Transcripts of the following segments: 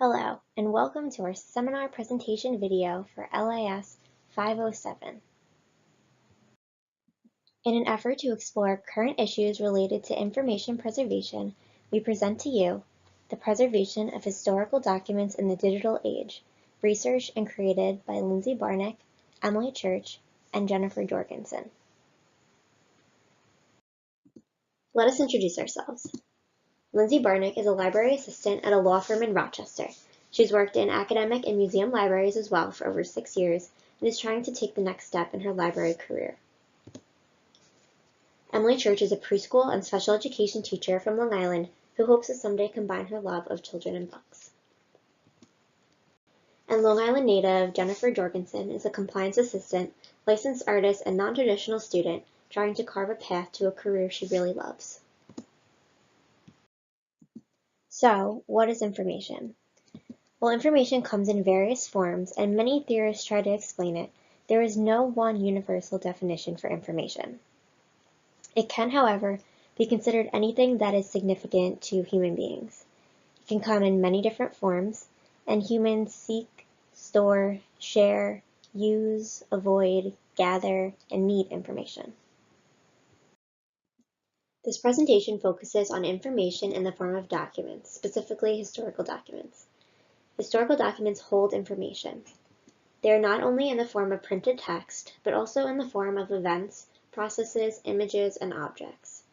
Hello, and welcome to our seminar presentation video for LIS 507. In an effort to explore current issues related to information preservation, we present to you the preservation of historical documents in the digital age, researched and created by Lindsey Barnick, Emily Church, and Jennifer Jorgensen. Let us introduce ourselves. Lindsey Barnick is a library assistant at a law firm in Rochester. She's worked in academic and museum libraries as well for over 6 years and is trying to take the next step in her library career. Emily Church is a preschool and special education teacher from Long Island who hopes to someday combine her love of children and books. And Long Island native Jennifer Jorgensen is a compliance assistant, licensed artist, and non-traditional student trying to carve a path to a career she really loves. So, what is information? While information comes in various forms and many theorists try to explain it, there is no one universal definition for information. It can, however, be considered anything that is significant to human beings. It can come in many different forms, and humans seek, store, share, use, avoid, gather, and need information. This presentation focuses on information in the form of documents, specifically historical documents. Historical documents hold information. They are not only in the form of printed text, but also in the form of events, processes, images, and objects.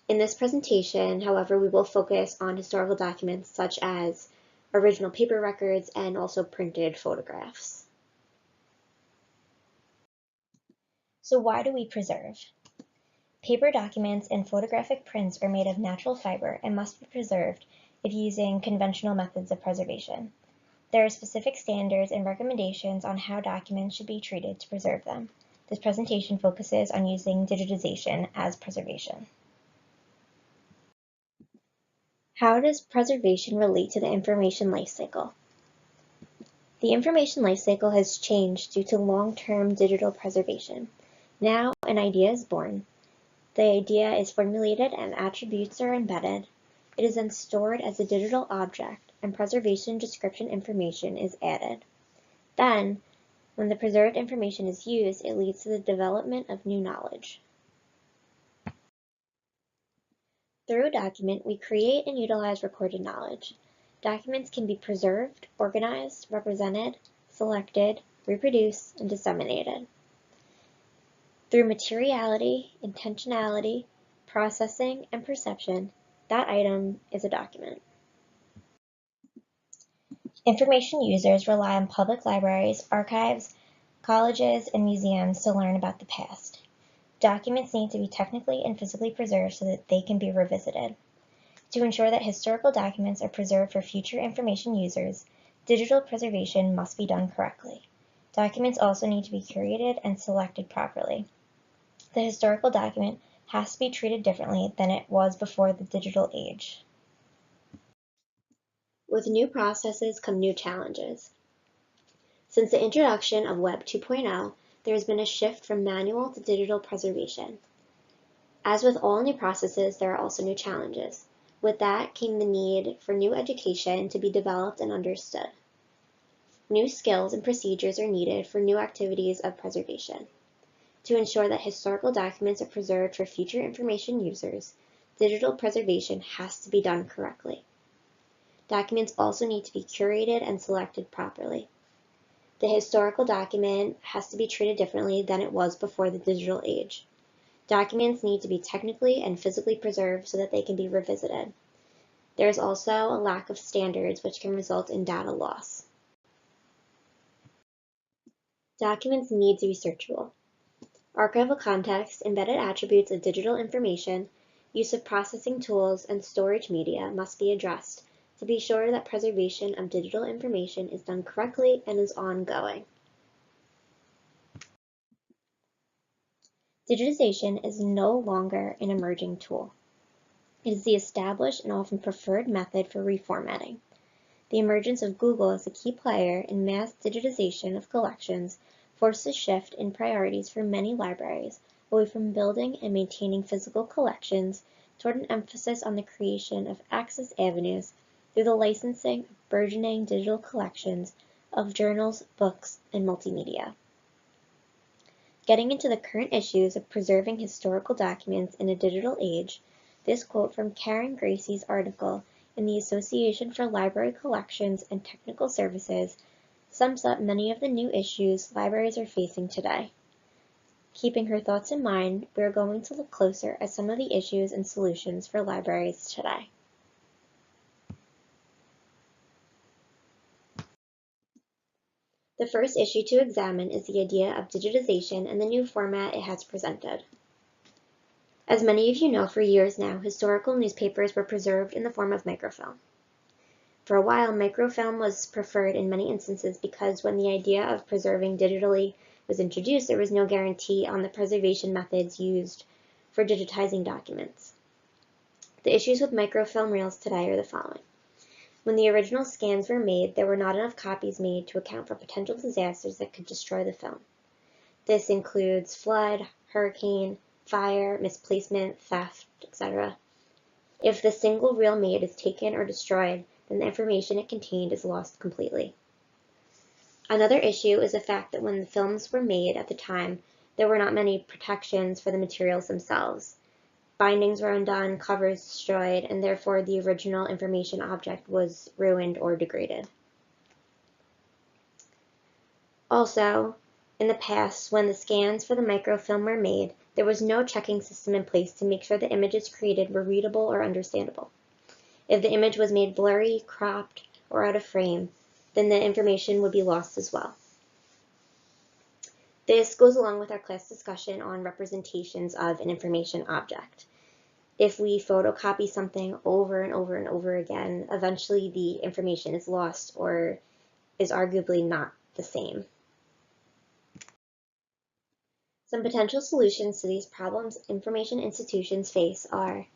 In this presentation, however, we will focus on historical documents such as original paper records and also printed photographs. So why do we preserve? Paper documents and photographic prints are made of natural fiber and must be preserved if using conventional methods of preservation. There are specific standards and recommendations on how documents should be treated to preserve them. This presentation focuses on using digitization as preservation. How does preservation relate to the information life cycle? The information life cycle has changed due to long-term digital preservation. Now, an idea is born. The idea is formulated and attributes are embedded. It is then stored as a digital object, and preservation description information is added. Then, when the preserved information is used, it leads to the development of new knowledge. Through a document, we create and utilize recorded knowledge. Documents can be preserved, organized, represented, selected, reproduced, and disseminated. Through materiality, intentionality, processing, and perception, that item is a document. Information users rely on public libraries, archives, colleges, and museums to learn about the past. Documents need to be technically and physically preserved so that they can be revisited. To ensure that historical documents are preserved for future information users, digital preservation must be done correctly. Documents also need to be curated and selected properly. The historical document has to be treated differently than it was before the digital age. With new processes come new challenges. Since the introduction of Web 2.0, there has been a shift from manual to digital preservation. As with all new processes, there are also new challenges. With that came the need for new education to be developed and understood. New skills and procedures are needed for new activities of preservation. To ensure that historical documents are preserved for future information users, digital preservation has to be done correctly. Documents also need to be curated and selected properly. The historical document has to be treated differently than it was before the digital age. Documents need to be technically and physically preserved so that they can be revisited. There is also a lack of standards which can result in data loss. Documents need to be searchable. Archival context, embedded attributes of digital information, use of processing tools, and storage media must be addressed to be sure that preservation of digital information is done correctly and is ongoing. Digitization is no longer an emerging tool. It is the established and often preferred method for reformatting. The emergence of Google as a key player in mass digitization of collections forced a shift in priorities for many libraries away from building and maintaining physical collections toward an emphasis on the creation of access avenues through the licensing of burgeoning digital collections of journals, books, and multimedia. Getting into the current issues of preserving historical documents in a digital age, this quote from Karen Gracie's article in the Association for Library Collections and Technical Services sums up many of the new issues libraries are facing today. Keeping her thoughts in mind, we are going to look closer at some of the issues and solutions for libraries today. The first issue to examine is the idea of digitization and the new format it has presented. As many of you know, for years now, historical newspapers were preserved in the form of microfilm. For a while, microfilm was preferred in many instances because when the idea of preserving digitally was introduced, there was no guarantee on the preservation methods used for digitizing documents. The issues with microfilm reels today are the following. When the original scans were made, there were not enough copies made to account for potential disasters that could destroy the film. This includes flood, hurricane, fire, misplacement, theft, etc. If the single reel made is taken or destroyed, then the information it contained is lost completely. Another issue is the fact that when the films were made at the time, there were not many protections for the materials themselves. Bindings were undone, covers destroyed, and therefore the original information object was ruined or degraded. Also, in the past, when the scans for the microfilm were made, there was no checking system in place to make sure the images created were readable or understandable. If the image was made blurry, cropped, or out of frame, then the information would be lost as well. This goes along with our class discussion on representations of an information object. If we photocopy something over and over and over again, eventually the information is lost or is arguably not the same. Some potential solutions to these problems information institutions face are: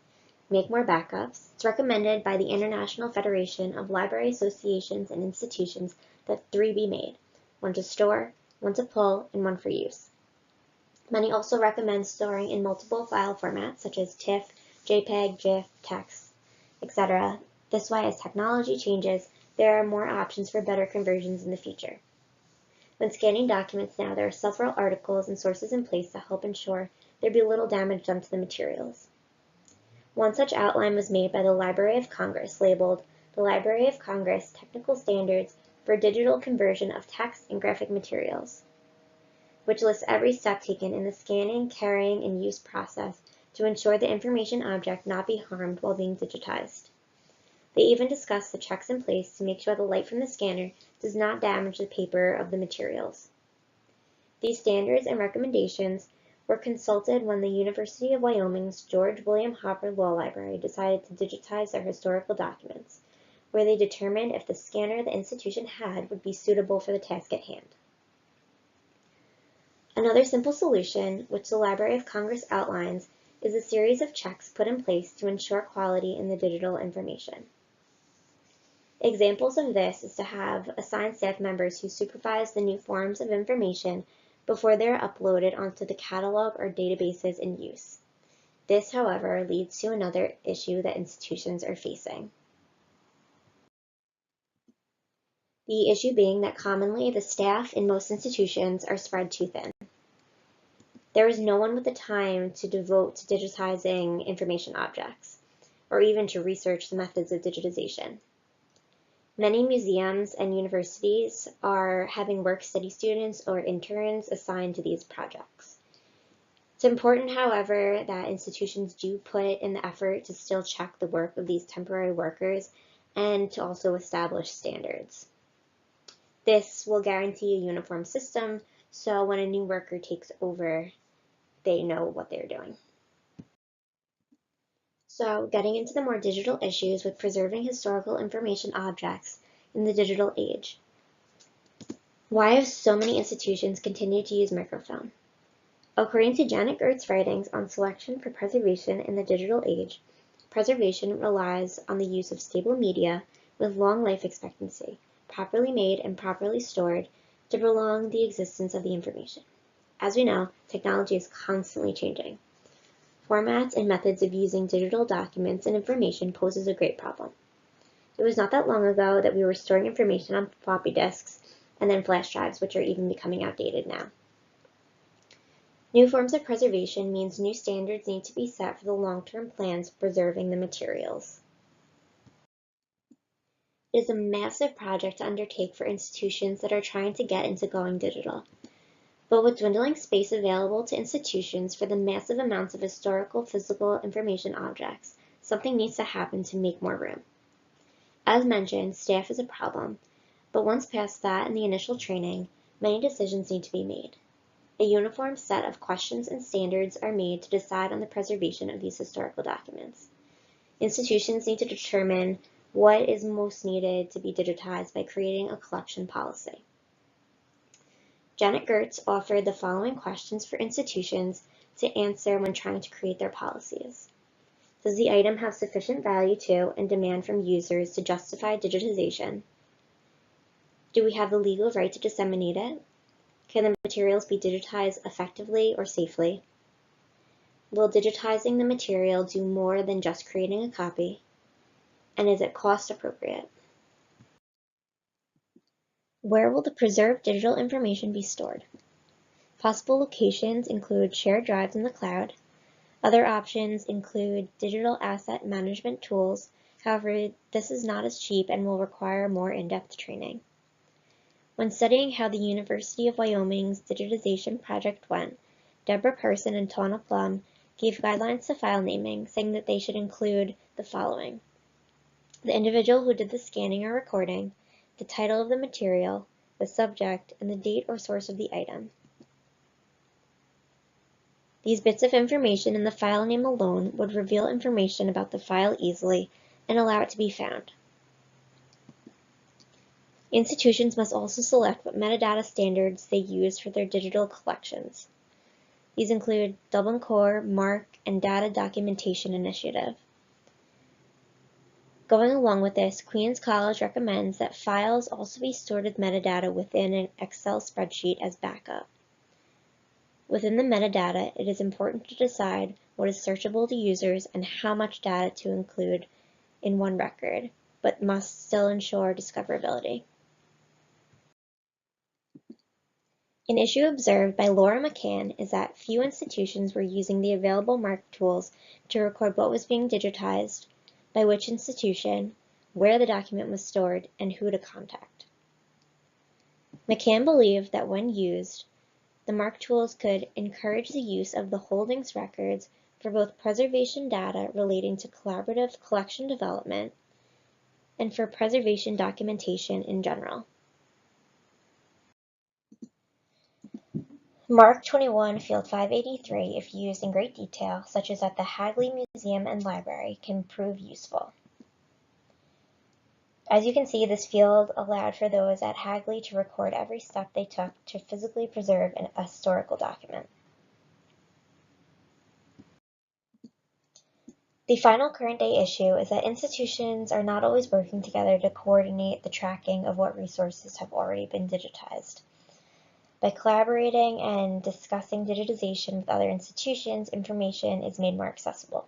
make more backups. It's recommended by the International Federation of Library Associations and Institutions that 3 be made: 1 to store, 1 to pull, and 1 for use. Many also recommend storing in multiple file formats such as TIFF, JPEG, GIF, text, etc. This way, as technology changes, there are more options for better conversions in the future. When scanning documents now, there are several articles and sources in place to help ensure there be little damage done to the materials. One such outline was made by the Library of Congress, labeled "The Library of Congress Technical Standards for Digital Conversion of Text and Graphic Materials," which lists every step taken in the scanning, carrying, and use process to ensure the information object not be harmed while being digitized. They even discuss the checks in place to make sure the light from the scanner does not damage the paper of the materials. These standards and recommendations were consulted when the University of Wyoming's George William Hopper Law Library decided to digitize their historical documents, where they determined if the scanner the institution had would be suitable for the task at hand. Another simple solution, which the Library of Congress outlines, is a series of checks put in place to ensure quality in the digital information. Examples of this is to have assigned staff members who supervise the new forms of information before they are uploaded onto the catalog or databases in use. This, however, leads to another issue that institutions are facing. The issue being that commonly the staff in most institutions are spread too thin. There is no one with the time to devote to digitizing information objects, or even to research the methods of digitization. Many museums and universities are having work-study students or interns assigned to these projects. It's important, however, that institutions do put in the effort to still check the work of these temporary workers and to also establish standards. This will guarantee a uniform system, so when a new worker takes over, they know what they're doing. So, getting into the more digital issues with preserving historical information objects in the digital age. Why have so many institutions continued to use microfilm? According to Janet Gert's writings on selection for preservation in the digital age, preservation relies on the use of stable media with long life expectancy, properly made and properly stored to prolong the existence of the information. As we know, technology is constantly changing. Formats and methods of using digital documents and information poses a great problem. It was not that long ago that we were storing information on floppy disks and then flash drives, which are even becoming outdated now. New forms of preservation means new standards need to be set for the long-term plans of preserving the materials. It is a massive project to undertake for institutions that are trying to get into going digital. But with dwindling space available to institutions for the massive amounts of historical physical information objects, something needs to happen to make more room. As mentioned, staff is a problem, but once past that and the initial training, many decisions need to be made. A uniform set of questions and standards are made to decide on the preservation of these historical documents. Institutions need to determine what is most needed to be digitized by creating a collection policy. Janet Gertz offered the following questions for institutions to answer when trying to create their policies. Does the item have sufficient value to and demand from users to justify digitization? Do we have the legal right to disseminate it? Can the materials be digitized effectively or safely? Will digitizing the material do more than just creating a copy? And is it cost appropriate? Where will the preserved digital information be stored? Possible locations include shared drives in the cloud. Other options include digital asset management tools. However, this is not as cheap and will require more in-depth training. When studying how the University of Wyoming's digitization project went, Deborah Person and Tawna Plum gave guidelines to file naming, saying that they should include the following: the individual who did the scanning or recording, the title of the material, the subject, and the date or source of the item. These bits of information in the file name alone would reveal information about the file easily and allow it to be found. Institutions must also select what metadata standards they use for their digital collections. These include Dublin Core, MARC, and Data Documentation Initiative. Going along with this, Queens College recommends that files also be stored with metadata within an Excel spreadsheet as backup. Within the metadata, it is important to decide what is searchable to users and how much data to include in one record, but must still ensure discoverability. An issue observed by Laura McCann is that few institutions were using the available MARC tools to record what was being digitized, by which institution, where the document was stored, and who to contact. McCann believed that when used, the MARC tools could encourage the use of the holdings records for both preservation data relating to collaborative collection development and for preservation documentation in general. MARC 21 Field 583, if used in great detail, such as at the Hagley Museum and Library, can prove useful. As you can see, this field allowed for those at Hagley to record every step they took to physically preserve a historical document. The final current day issue is that institutions are not always working together to coordinate the tracking of what resources have already been digitized. By collaborating and discussing digitization with other institutions, information is made more accessible.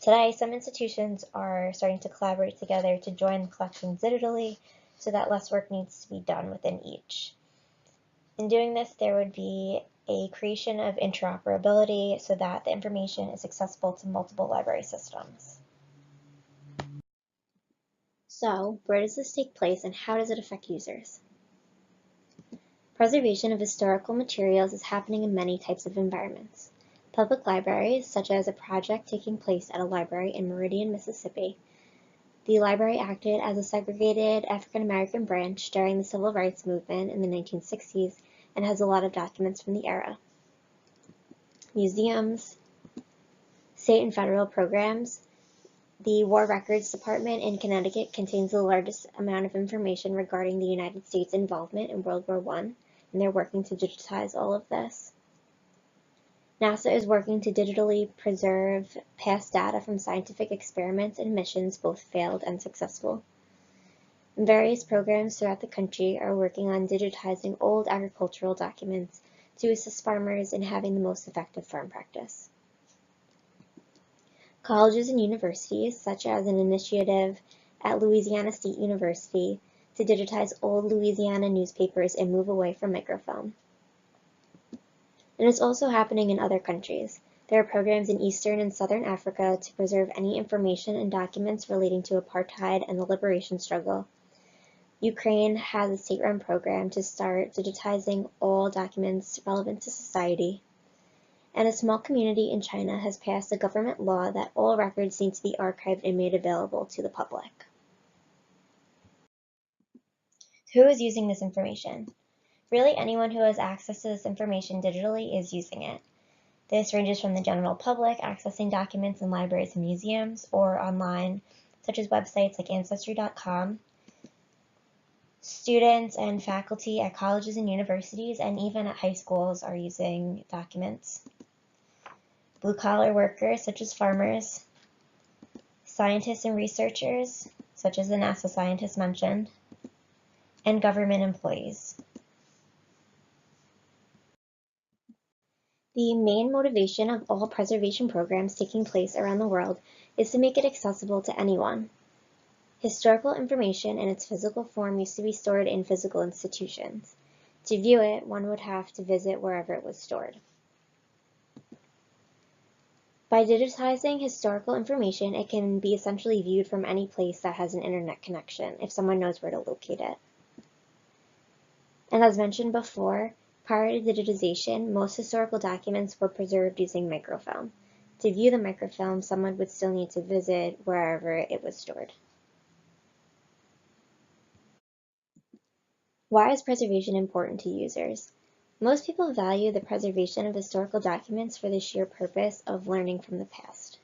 Today, some institutions are starting to collaborate together to join the collections digitally so that less work needs to be done within each. In doing this, there would be a creation of interoperability so that the information is accessible to multiple library systems. So, where does this take place and how does it affect users? Preservation of historical materials is happening in many types of environments. Public libraries, such as a project taking place at a library in Meridian, Mississippi. The library acted as a segregated African-American branch during the Civil Rights Movement in the 1960s and has a lot of documents from the era. Museums, state and federal programs. The War Records Department in Connecticut contains the largest amount of information regarding the United States' involvement in World War I, and they're working to digitize all of this. NASA is working to digitally preserve past data from scientific experiments and missions, both failed and successful. And various programs throughout the country are working on digitizing old agricultural documents to assist farmers in having the most effective farm practice. Colleges and universities, such as an initiative at Louisiana State University to digitize old Louisiana newspapers and move away from microfilm. And it's also happening in other countries. There are programs in Eastern and Southern Africa to preserve any information and documents relating to apartheid and the liberation struggle. Ukraine has a state-run program to start digitizing all documents relevant to society. And a small community in China has passed a government law that all records need to be archived and made available to the public. Who is using this information? Really, anyone who has access to this information digitally is using it. This ranges from the general public accessing documents in libraries and museums or online, such as websites like Ancestry.com, students and faculty at colleges and universities, and even at high schools are using documents. Blue-collar workers, such as farmers, scientists and researchers, such as the NASA scientists mentioned, and government employees. The main motivation of all preservation programs taking place around the world is to make it accessible to anyone. Historical information in its physical form used to be stored in physical institutions. To view it, one would have to visit wherever it was stored. By digitizing historical information, it can be essentially viewed from any place that has an internet connection, if someone knows where to locate it. And as mentioned before, prior to digitization, most historical documents were preserved using microfilm. To view the microfilm, someone would still need to visit wherever it was stored. Why is preservation important to users? Most people value the preservation of historical documents for the sheer purpose of learning from the past.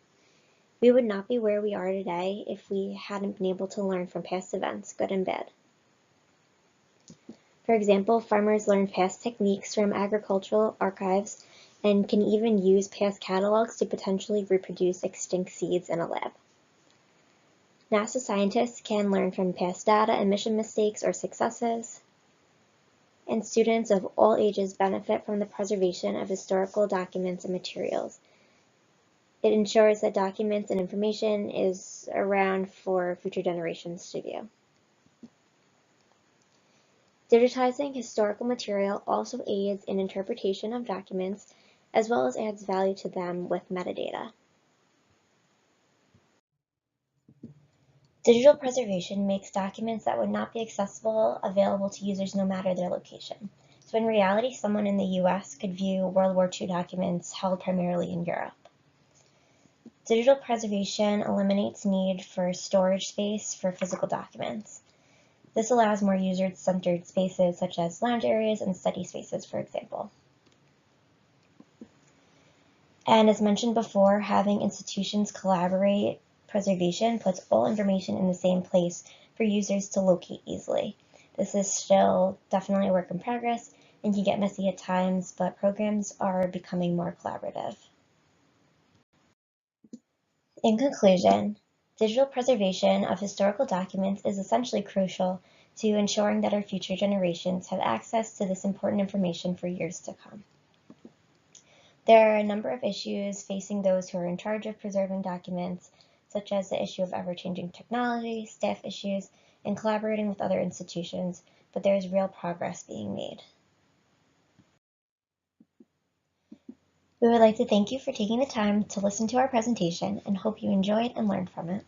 We would not be where we are today if we hadn't been able to learn from past events, good and bad. For example, farmers learn past techniques from agricultural archives and can even use past catalogs to potentially reproduce extinct seeds in a lab. NASA scientists can learn from past data and mission mistakes or successes. And students of all ages benefit from the preservation of historical documents and materials. It ensures that documents and information is around for future generations to view. Digitizing historical material also aids in interpretation of documents, as well as adds value to them with metadata. Digital preservation makes documents that would not be accessible available to users no matter their location. So in reality, someone in the US could view World War II documents held primarily in Europe. Digital preservation eliminates need for storage space for physical documents. This allows more user-centered spaces such as lounge areas and study spaces, for example. And as mentioned before, having institutions collaborate preservation puts all information in the same place for users to locate easily. This is still definitely a work in progress and can get messy at times, but programs are becoming more collaborative. In conclusion, digital preservation of historical documents is essentially crucial to ensuring that our future generations have access to this important information for years to come. There are a number of issues facing those who are in charge of preserving documents, such as the issue of ever-changing technology, staff issues, and collaborating with other institutions, but there is real progress being made. We would like to thank you for taking the time to listen to our presentation and hope you enjoyed and learned from it.